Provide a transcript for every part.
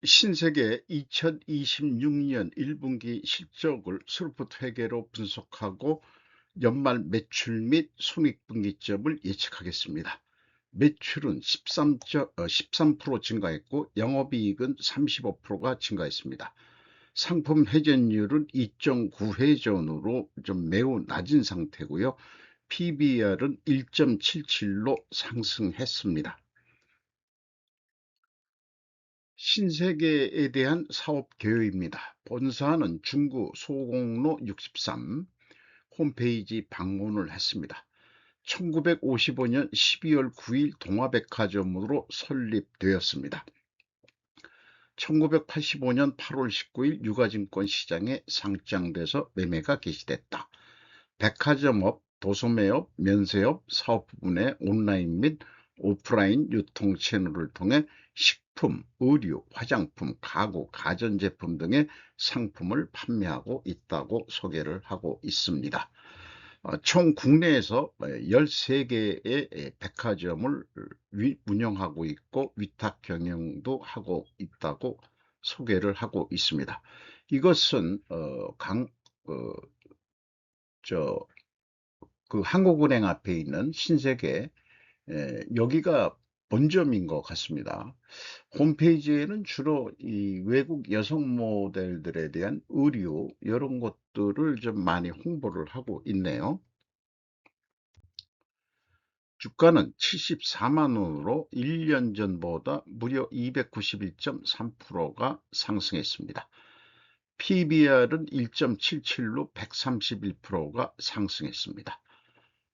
신세계 2026년 1분기 실적을 스루프트 회계로 분석하고 연말 매출 및 손익분기점을 예측하겠습니다. 매출은 13% 증가했고 영업이익은 35%가 증가했습니다. 상품 회전율은 2.9회전으로 좀 매우 낮은 상태고요. PBR은 1.77로 상승했습니다. 신세계에 대한 사업 개요입니다. 본사는 중구 소공로 63 홈페이지 방문을 했습니다. 1955년 12월 9일 동화백화점으로 설립되었습니다. 1985년 8월 19일 유가증권 시장에 상장돼서 매매가 개시됐다. 백화점업, 도소매업, 면세업 사업 부분의 온라인 및 오프라인 유통 채널을 통해 식품, 의류, 화장품, 가구, 가전제품 등의 상품을 판매하고 있다고 소개를 하고 있습니다. 총 국내에서 13개의 백화점을 운영하고 있고 위탁 경영도 하고 있다고 소개를 하고 있습니다. 이것은 한국은행 앞에 있는 신세계, 여기가 본점인 것 같습니다. 홈페이지에는 주로 이 외국 여성 모델들에 대한 의류 이런 것들을 좀 많이 홍보를 하고 있네요. 주가는 74만 원으로 1년 전보다 무려 291.3%가 상승했습니다. PBR은 1.77로 131%가 상승했습니다.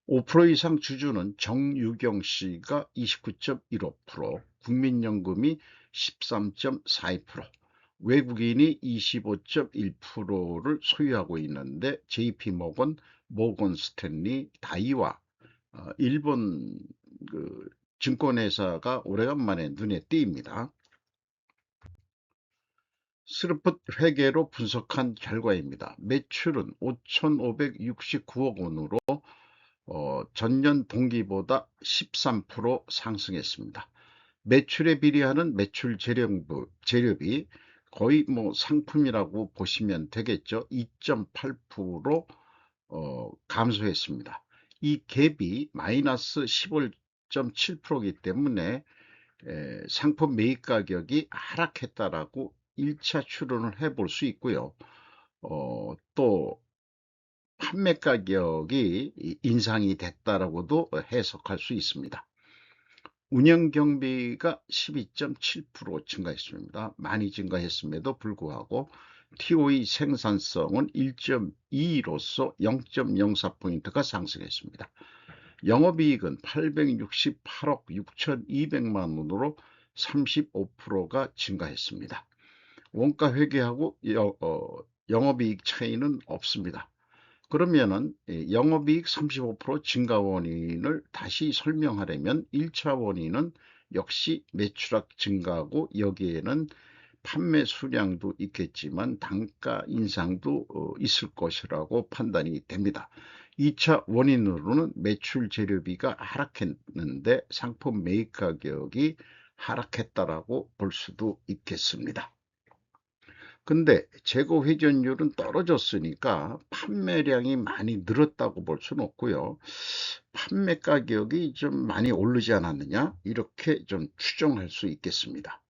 5% 이상 주주는 정유경 씨가 29.15%, 국민연금이 13.42%, 외국인이 25.1%를 소유하고 있는데 JP모건, 모건스탠리, 다이와 일본 증권회사가 오래간만에 눈에 띄입니다. 스루프트 회계로 분석한 결과입니다. 매출은 5,569억 원으로 전년 동기보다 13% 상승했습니다. 매출에 비례하는 매출 재료비 거의 상품이라고 보시면 되겠죠. 2.8% 감소했습니다. 이 갭이 마이너스 15.7%이기 때문에 상품 매입 가격이 하락했다라고 1차 추론을 해볼 수 있고요. 또 판매 가격이 인상이 됐다라고도 해석할 수 있습니다. 운영 경비가 12.7% 증가했습니다. 많이 증가했음에도 불구하고 TOE 생산성은 1.22로서 0.04포인트가 상승했습니다. 영업이익은 868억 6,200만 원으로 35%가 증가했습니다. 원가 회계하고 영업이익 차이는 없습니다. 그러면은 영업이익 35% 증가 원인을 다시 설명하려면 1차 원인은 역시 매출액 증가하고 여기에는 판매 수량도 있겠지만 단가 인상도 있을 것이라고 판단이 됩니다. 2차 원인으로는 매출 재료비가 하락했는데 상품 매입 가격이 하락했다라고 볼 수도 있겠습니다. 근데 재고 회전율은 떨어졌으니까 판매량이 많이 늘었다고 볼 수는 없고요. 판매 가격이 좀 많이 오르지 않았느냐? 이렇게 좀 추정할 수 있겠습니다.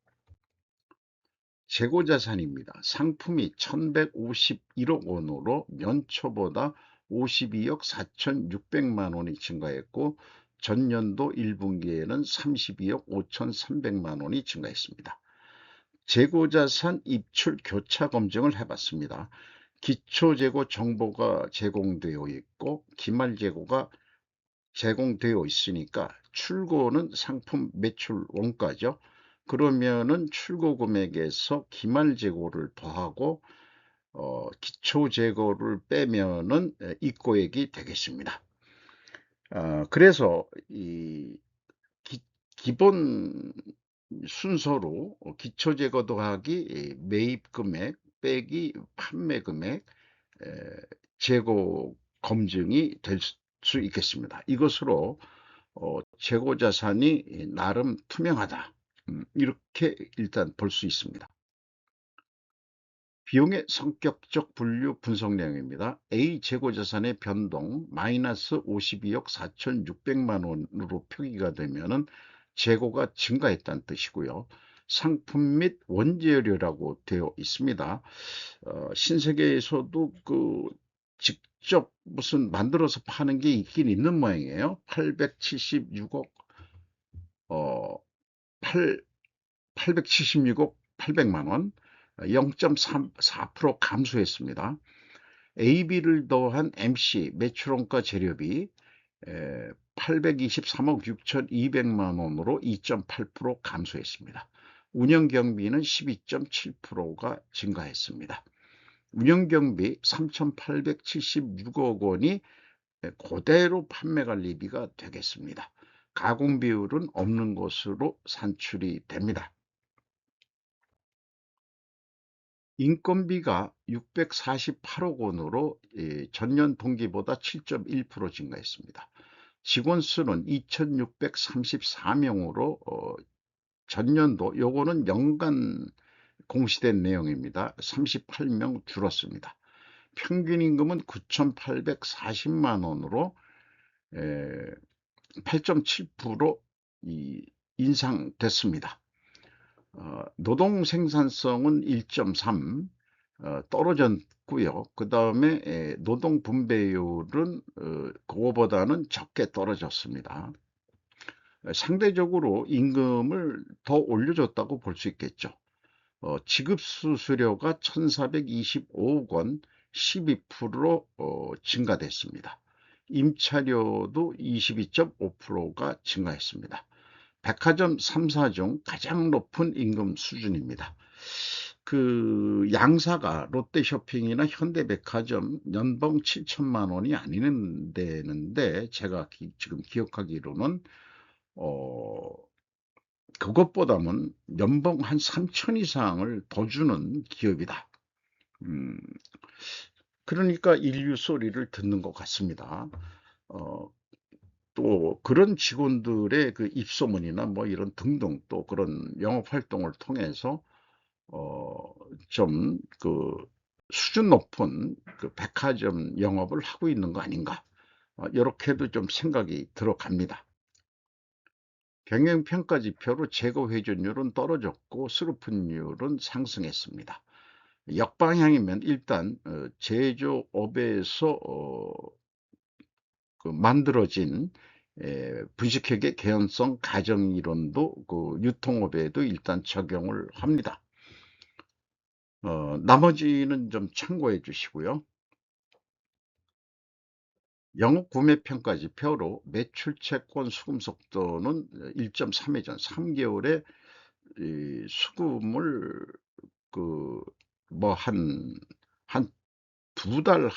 재고자산입니다. 상품이 1151억 원으로 연초보다 52억 4,600만 원이 증가했고 전년도 1분기에는 32억 5,300만 원이 증가했습니다. 재고자산 입출 교차 검증을 해봤습니다. 기초재고 정보가 제공되어 있고 기말재고가 제공되어 있으니까 출고는 상품 매출 원가죠. 그러면은 출고 금액에서 기말재고를 더하고 기초재고를 빼면은 입고액이 되겠습니다. 그래서 이 기본 순서로 기초재고 더하기 매입금액 빼기 판매금액 재고 검증이 될 수 있겠습니다. 이것으로 재고자산이 나름 투명하다, 이렇게 일단 볼 수 있습니다. 비용의 성격적 분류 분석 내용입니다. A 재고자산의 변동 마이너스 52억 4,600만 원으로 표기가 되면은 재고가 증가했다는 뜻이고요. 상품 및 원재료라고 되어 있습니다. 신세계에서도 직접 무슨 만들어서 파는 게 있긴 있는 모양이에요. 876억 어, 8 876억 800만 원, 0.4% 감소했습니다. AB를 더한 MC 매출원가 재료비 823억 6,200만 원으로 2.8% 감소했습니다. 운영경비는 12.7%가 증가했습니다. 운영경비 3,876억 원이 그대로 판매관리비가 되겠습니다. 가공비율은 없는 것으로 산출이 됩니다. 인건비가 648억 원으로 전년 동기보다 7.1% 증가했습니다. 직원 수는 2,634명으로 전년도 요거는 연간 공시된 내용입니다. 38명 줄었습니다. 평균 임금은 9,840만 원으로 8.7% 인상됐습니다. 노동 생산성은 1.3 떨어졌고요. 그 다음에 노동 분배율은 그거보다는 적게 떨어졌습니다. 상대적으로 임금을 더 올려줬다고 볼 수 있겠죠. 지급 수수료가 1,425억 원 12% 증가됐습니다. 임차료도 22.5%가 증가했습니다. 백화점 3사 중 가장 높은 임금 수준입니다. 양사가 롯데쇼핑이나 현대백화점 연봉 7천만 원이 아니는 데는데 제가 지금 기억하기로는 그것보다는 연봉 한 3천 이상을 더 주는 기업이다. 음, 그러니까 인류 소리를 듣는 것 같습니다. 어, 또 그런 직원들의 입소문이나 뭐 이런 등등 또 그런 영업 활동을 통해서 좀 수준 높은 백화점 영업을 하고 있는 거 아닌가, 이렇게도 좀 생각이 들어갑니다. 경영평가지표로 재고 회전율은 떨어졌고 수루픈율은 상승했습니다. 역방향이면 일단 제조업에서 만들어진 분식회계 개연성 가정이론도 유통업에도 일단 적용을 합니다. 나머지는 좀 참고해 주시고요. 영업 구매 평가 지표로 매출 채권 수금 속도는 1.3회전 3개월에 수금을 뭐 한 2달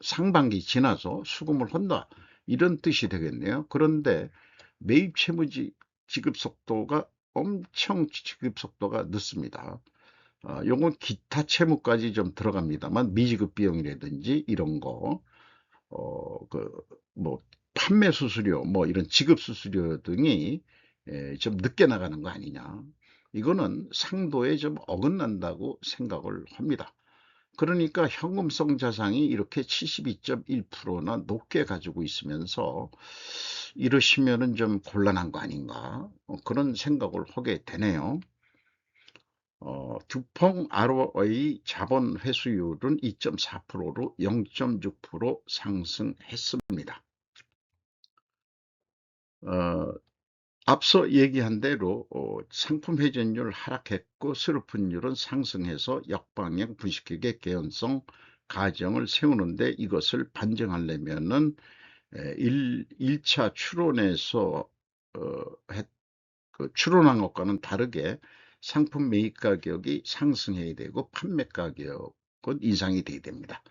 상반기 지나서 수금을 한다, 이런 뜻이 되겠네요. 그런데 매입 채무지 지급 속도가 엄청 지급 속도가 늦습니다. 요건 기타 채무까지 좀 들어갑니다만 미지급 비용이라든지 이런 거, 뭐 판매 수수료, 뭐 이런 지급 수수료 등이 좀 늦게 나가는 거 아니냐. 이거는 상도에 좀 어긋난다고 생각을 합니다. 그러니까 현금성 자산이 이렇게 72.1%나 높게 가지고 있으면서 이러시면은 좀 곤란한 거 아닌가, 그런 생각을 하게 되네요. 두펑 ROI 자본 회수율은 2.4%로 0.6% 상승했습니다. 어, 앞서 얘기한 대로 상품 회전율 하락했고 수루픈율은 상승해서 역방향 분식회계 개연성 가정을 세우는데 이것을 반증하려면은 1차 추론에서 추론한 것과는 다르게 상품 매입 가격이 상승해야 되고 판매 가격은 인상이 돼야 됩니다.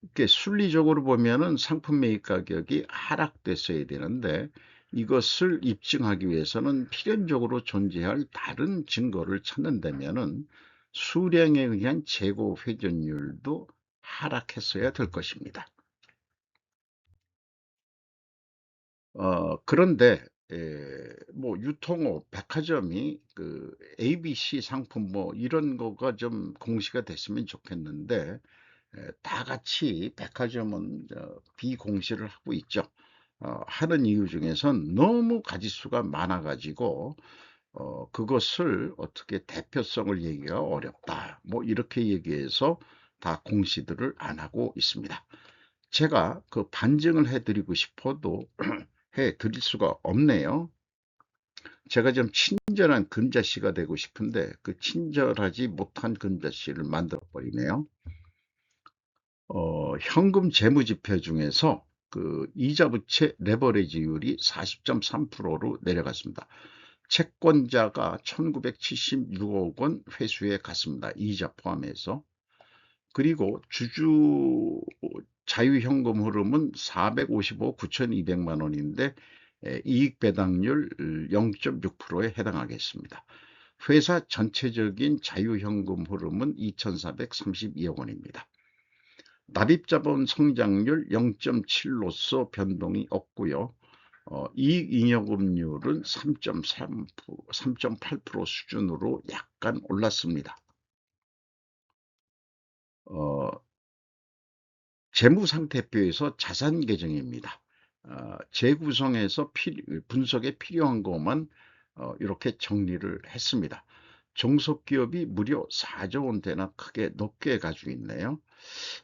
이렇게 순리적으로 보면은 상품 매입 가격이 하락됐어야 되는데 이것을 입증하기 위해서는 필연적으로 존재할 다른 증거를 찾는다면은 수량에 의한 재고 회전율도 하락했어야 될 것입니다. 그런데 뭐 유통업, 백화점이 그 ABC 상품 뭐 이런 거가 좀 공시가 됐으면 좋겠는데 다 같이 백화점은 비공시를 하고 있죠. 하는 이유 중에선 너무 가짓수가 많아 가지고 그것을 어떻게 대표성을 얘기가 어렵다. 뭐 이렇게 얘기해서 다 공시들을 안 하고 있습니다. 제가 그 반증을 해드리고 싶어도 해드릴 수가 없네요. 제가 좀 친절한 금자씨가 되고 싶은데 그 친절하지 못한 금자씨를 만들어 버리네요. 현금 재무지표 중에서 그 이자 부채 레버리지율이 40.3%로 내려갔습니다. 채권자가 1976억 원 회수해 갔습니다. 이자 포함해서. 그리고 주주 자유현금 흐름은 455억 9,200만 원인데 이익 배당률 0.6%에 해당하겠습니다. 회사 전체적인 자유현금 흐름은 2,432억 원입니다. 납입자본 성장률 0.7로서 변동이 없고요. 이익잉여금률은 3.8% 수준으로 약간 올랐습니다. 어, 재무상태표에서 자산 계정입니다. 재구성해서 분석에 필요한 것만 이렇게 정리를 했습니다. 종속기업이 무려 4조 원대나 크게 높게 가지고 있네요.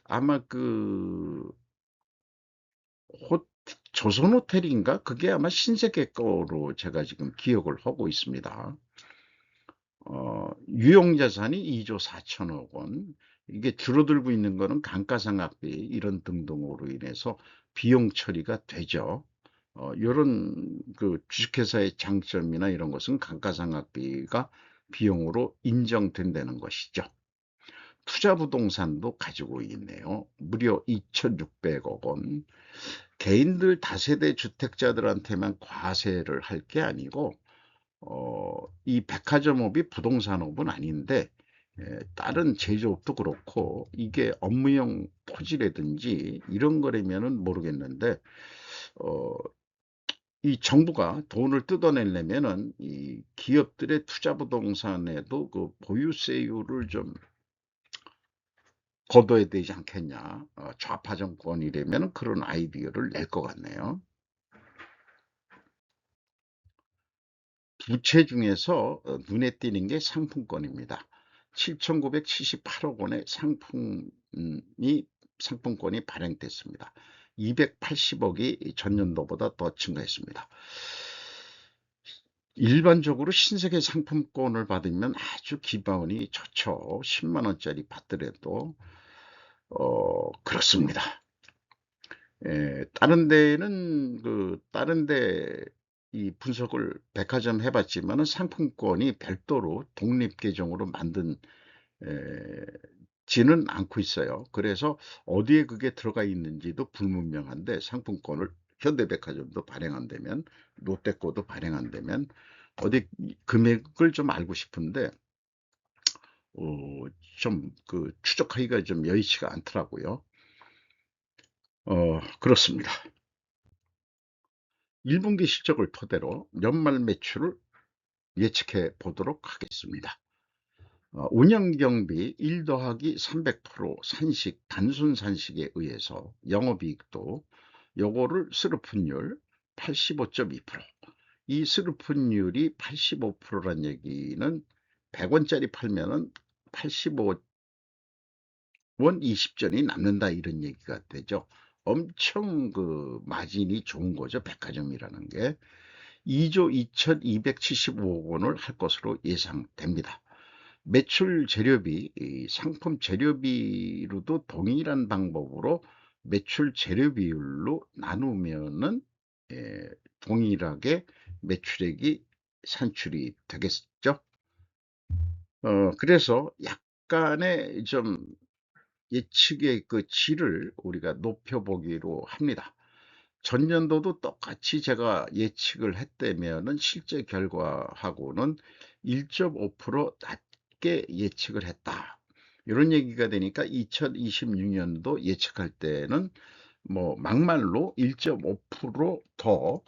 아마 그 조선호텔인가? 그게 아마 신세계 거로 제가 지금 기억을 하고 있습니다. 유용자산이 2조 4천억 원. 이게 줄어들고 있는 거는 감가상각비 이런 등등으로 인해서 비용 처리가 되죠. 이런 그 주식회사의 장점이나 이런 것은 감가상각비가 비용으로 인정된다는 것이죠. 투자부동산도 가지고 있네요. 무려 2,600억 원. 개인들 다세대 주택자들한테만 과세를 할 게 아니고 이 백화점업이 부동산업은 아닌데 다른 제조업도 그렇고 이게 업무용 토지라든지 이런 거라면은 모르겠는데 어, 이 정부가 돈을 뜯어내려면은 이 기업들의 투자 부동산에도 그 보유세율을 좀 거둬야 되지 않겠냐. 좌파 정권이라면 그런 아이디어를 낼 것 같네요. 부채 중에서 눈에 띄는 게 상품권입니다. 7,978억 원의 상품권이 발행됐습니다. 280억이 전년도보다 더 증가했습니다. 일반적으로 신세계 상품권을 받으면 아주 기분이 좋죠. 10만 원짜리 받더라도 그렇습니다. 다른 데는 다른 데 이 분석을 백화점 해봤지만은 상품권이 별도로 독립 계정으로 만든 지는 않고 있어요. 그래서 어디에 그게 들어가 있는지도 불분명한데 상품권을 현대백화점도 발행한다면 롯데거도 발행한다면 어디 금액을 좀 알고 싶은데 좀 그 추적하기가 좀 여의치가 않더라고요. 그렇습니다. 1분기 실적을 토대로 연말 매출을 예측해 보도록 하겠습니다. 운영경비 1 더하기 300% 산식, 단순 산식에 의해서 영업이익도 요거를 스루픈율 85.2%. 이 스루픈율이 85%란 얘기는 100원짜리 팔면은 85원 20전이 남는다 이런 얘기가 되죠. 엄청 그 마진이 좋은 거죠. 백화점이라는 게. 2조 2,275억 원을 할 것으로 예상됩니다. 매출 재료비, 상품 재료비로도 동일한 방법으로 매출 재료 비율로 나누면은 동일하게 매출액이 산출이 되겠죠. 그래서 약간의 좀 예측의 그 질을 우리가 높여보기로 합니다. 전년도도 똑같이 제가 예측을 했다면은 실제 결과하고는 1.5% 낮게 예측을 했다. 이런 얘기가 되니까 2026년도 예측할 때는 뭐 막말로 1.5%더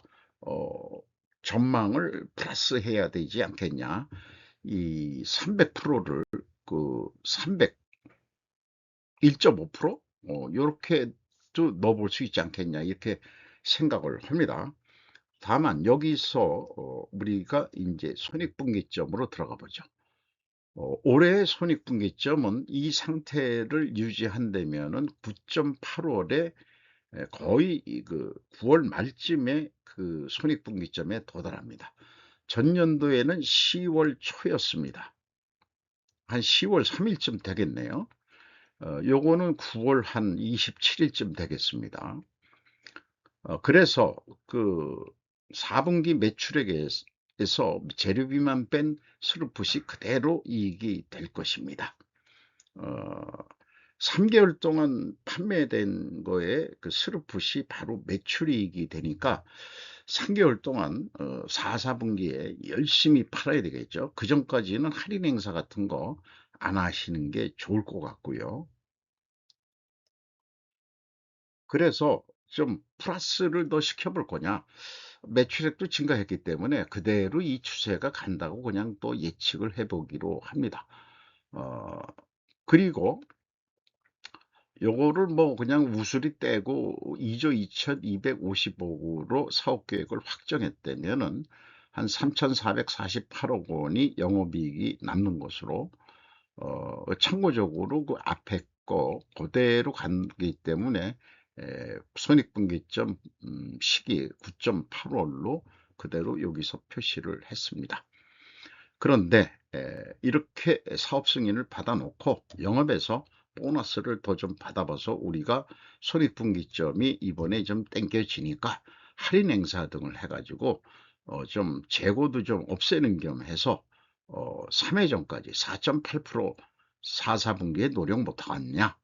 전망을 플러스해야 되지 않겠냐. 이 300%를 그 300 1.5% 요렇게도 넣어볼 수 있지 않겠냐 이렇게 생각을 합니다. 다만 여기서 우리가 인제 손익분기점으로 들어가 보죠. 올해의 손익분기점은 이 상태를 유지한다면은 9.8월에 거의 이 그 9월 말쯤에 그 손익분기점에 도달합니다. 전년도에는 10월 초였습니다. 한 10월 3일쯤 되겠네요. 요거는 9월 한 27일쯤 되겠습니다. 그래서 그 4분기 매출액에서 재료비만 뺀 스루풋이 그대로 이익이 될 것입니다. 어 3 개월 동안 판매된 거에 그 스루풋이 바로 매출이익이 되니까 3 개월 동안 4분기에 열심히 팔아야 되겠죠. 그전까지는 할인 행사 같은 거 안 하시는 게 좋을 것 같고요. 그래서 좀 플러스를 더 시켜 볼 거냐. 매출액도 증가했기 때문에 그대로 이 추세가 간다고 그냥 또 예측을 해 보기로 합니다. 어 그리고 요거를 뭐 그냥 우스리 떼고 2조 2,250억 으로 사업 계획을 확정했다면은 한 3,448억 원이 영업이익이 남는 것으로 참고적으로 그 앞에 거 그대로 가기 때문에 손익분기점 시기 9.8월로 그대로 여기서 표시를 했습니다. 그런데 이렇게 사업 승인을 받아 놓고 영업에서 보너스를 더 좀 받아봐서 우리가 손익분기점이 이번에 좀 땡겨지니까 할인 행사 등을 해 가지고 좀 재고도 좀 없애는 겸 해서 3회 전까지 4.8% 4분기에 노력 못 하겠냐.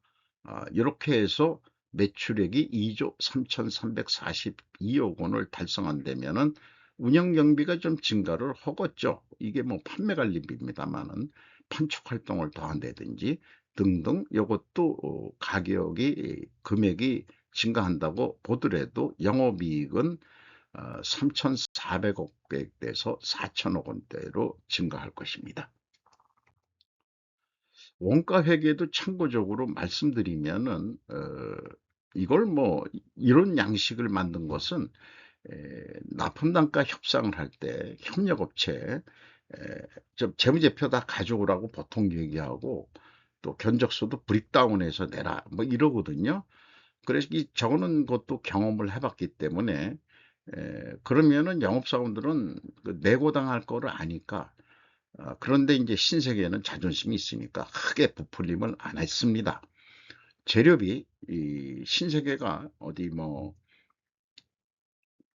요렇게 해서 매출액이 2조 3,342억 원을 달성한다면은 운영 경비가 좀 증가를 하겠죠. 이게 뭐 판매 관리비입니다마는 판촉 활동을 더 한다든지 등등 요것도 가격이 금액이 증가한다고 보더라도 영업이익은 3,400억 대에서 4천억 원대로 증가할 것입니다. 원가 회계도 참고적으로 말씀드리면은 이걸 뭐 이런 양식을 만든 것은 납품단가 협상을 할 때 협력업체 좀 재무제표 다 가져오라고 보통 얘기하고 또 견적서도 브릭다운해서 내라 뭐 이러거든요. 그래서 이 저는 것도 경험을 해 봤기 때문에 그러면은 영업사원들은 그 내고당할 거를 아니까 그런데 이제 신세계는 자존심이 있으니까 크게 부풀림을 안 했습니다. 재료비 이 신세계가 어디 뭐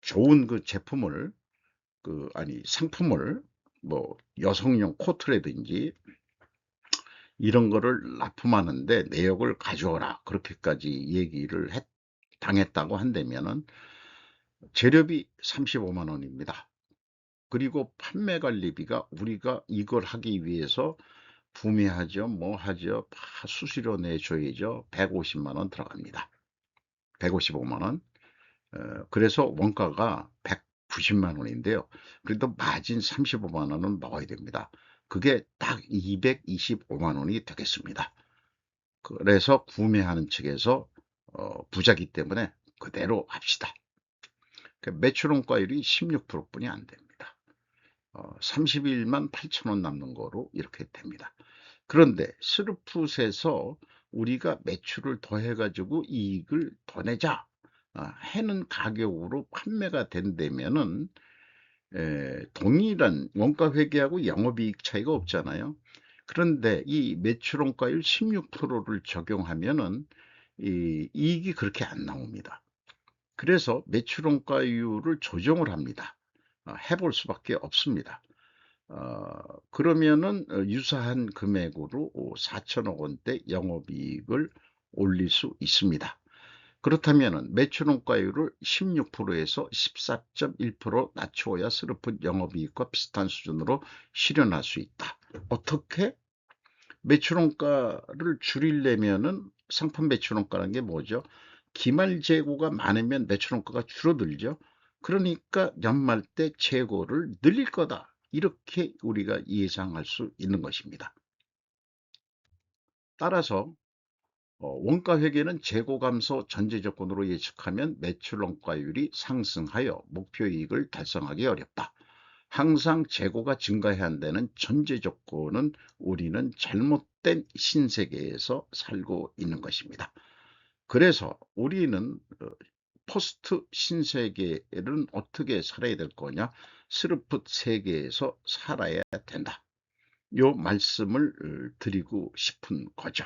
좋은 그 제품을 아니 상품을 뭐 여성용 코트라든지 이런 거를 납품하는데 내역을 가져오라 그렇게까지 얘기를 당했다고 한다면은 재료비 35만 원입니다. 그리고 판매 관리비가 우리가 이걸 하기 위해서 구매하죠. 뭐 하죠. 다 수수료 내줘야죠. 150만 원 들어갑니다. 155만 원. 그래서 원가가 190만 원인데요. 그래도 마진 35만 원은 먹어야 됩니다. 그게 딱 225만 원이 되겠습니다. 그래서 구매하는 측에서 부자기 때문에 그대로 합시다. 그 매출 원가율이 16% 뿐이 안 됩니다. 31만 8천 원 남는 거로 이렇게 됩니다. 그런데 스루풋에서 우리가 매출을 더해 가지고 이익을 더 내자 해는 가격으로 판매가 된다면은 동일한 원가 회계하고 영업이익 차이가 없잖아요. 그런데 이 매출 원가율 16%를 적용하면은 이 이익이 그렇게 안 나옵니다. 그래서 매출 원가율을 조정을 합니다. 해볼 수밖에 없습니다. 그러면은 유사한 금액으로 4천억 원대 영업이익을 올릴 수 있습니다. 그렇다면은 매출 원가율을 16%에서 14.1% 낮추어야 스루풋 영업이익과 비슷한 수준으로 실현할 수 있다. 어떻게? 매출 원가를 줄이려면은 상품 매출 원가라는 게 뭐죠? 기말 재고가 많으면 매출 원가가 줄어들죠. 그러니까 연말 때 재고를 늘릴 거다. 이렇게 우리가 예상할 수 있는 것입니다. 따라서 원가 회계는 재고 감소 전제 조건으로 예측하면 매출 원가율이 상승하여 목표 이익을 달성하기 어렵다. 항상 재고가 증가해야 한다는 전제 조건은 우리는 잘못된 신세계에서 살고 있는 것입니다. 그래서 우리는 포스트 신세계를 어떻게 살아야 될 거냐? 스루풋 세계에서 살아야 된다. 요 말씀을 드리고 싶은 거죠.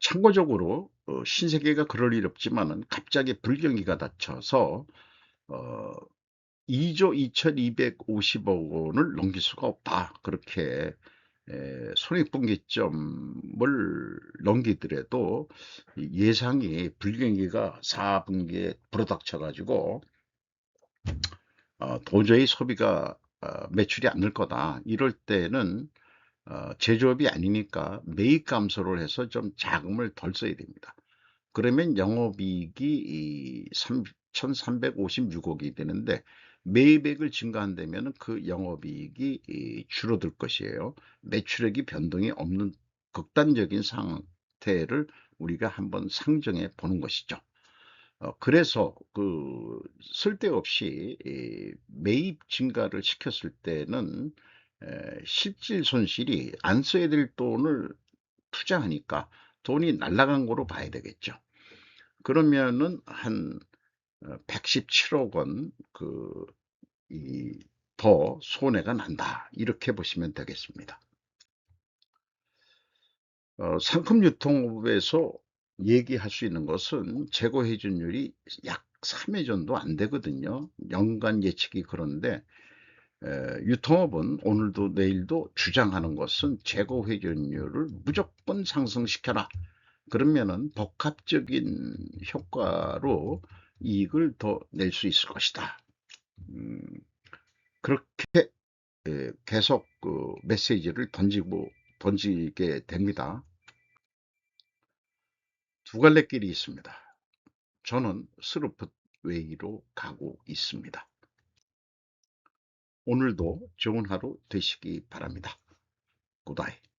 참고적으로 신세계가 그럴 일 없지만은 갑자기 불경기가 닥쳐서 어 2조 2,250억 원을 넘길 수가 없다. 그렇게 손익분기점을 넘기더라도 예상이 불경기가 4분기에 불어닥쳐 가지고 도저히 소비가 매출이 안 늘 거다. 이럴 때는 제조업이 아니니까 매입 감소를 해서 좀 자금을 덜 써야 됩니다. 그러면 영업이익이 1,356억이 되는데 매입액을 증가한다면 그 영업이익이 줄어들 것이에요. 매출액이 변동이 없는 극단적인 상태를 우리가 한번 상정해 보는 것이죠. 그래서 쓸데없이 매입 증가를 시켰을 때는 실질 손실이 안 써야 될 돈을 투자하니까 돈이 날아간 거로 봐야 되겠죠. 그러면은 한 117억 원 이 더 손해가 난다. 이렇게 보시면 되겠습니다. 상품 유통업에서 얘기할 수 있는 것은 재고 회전율이 약 3회 정도 안 되거든요. 연간 예측이 그런데 유통업은 오늘도 내일도 주장하는 것은 재고 회전율을 무조건 상승시켜라. 그러면은 복합적인 효과로 이익을 더 낼 수 있을 것이다. 음, 그렇게 계속 메시지를 던지게 됩니다. 두 갈래 길이 있습니다. 저는 스루풋 웨이로 가고 있습니다. 오늘도 좋은 하루 되시기 바랍니다. 굿바이.